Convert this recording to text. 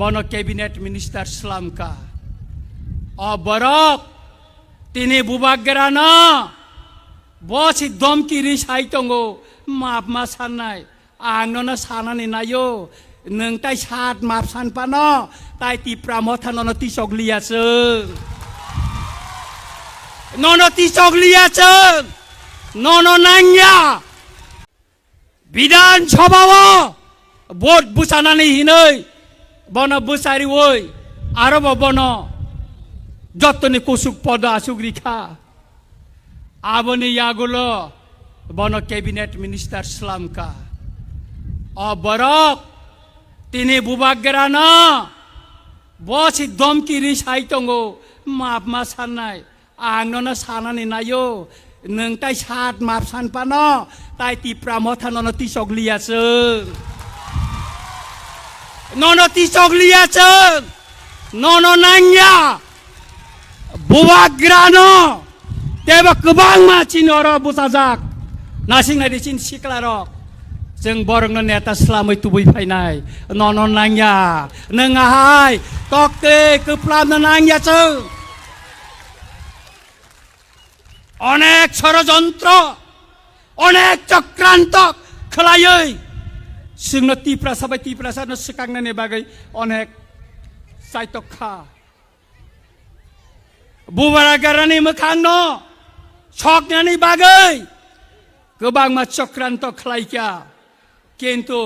বন cabinet minister Slamka borok tini bubagerana bosi domki risai tongo maaf ma sanai angnono sanani nayo neng tai sat maaf san pano tai ti pramothanono tisok liaseung nono tisok liaseung nono nangya বিধান সভাও vote বুসানানি হিনৈ বন বুসারি ওই আরো বন যতনি কুসুক পদ আসুক রিখা আবনি ইয়াগুলো বন cabinet minister Slamka borok tini bubagerana bosi domki risai tongo maaf ma sanai angnono sanani nayo neng tai sat maaf san pano tai ti pramothanono tisok liaseung nono tisok liaseung nono nangya bubagrano teba kebang macin oro busajak nasing na dicin siklarok जों बरंनो नेता Slamui tubui फायनाय nono nangya neng ahai tokte keplamna nangya जों অনেক ষড়যন্ত্র অনেক চক্রান্ত খেলাयै जोंनो तिप्रासाबाय तिप्रासानो सिखांनायनि बागै अनेक साइतखा बुबारागारानि मोखांनो सकनायनि बागै गोबां मा चक्राন্ত खेलायखा किन्तु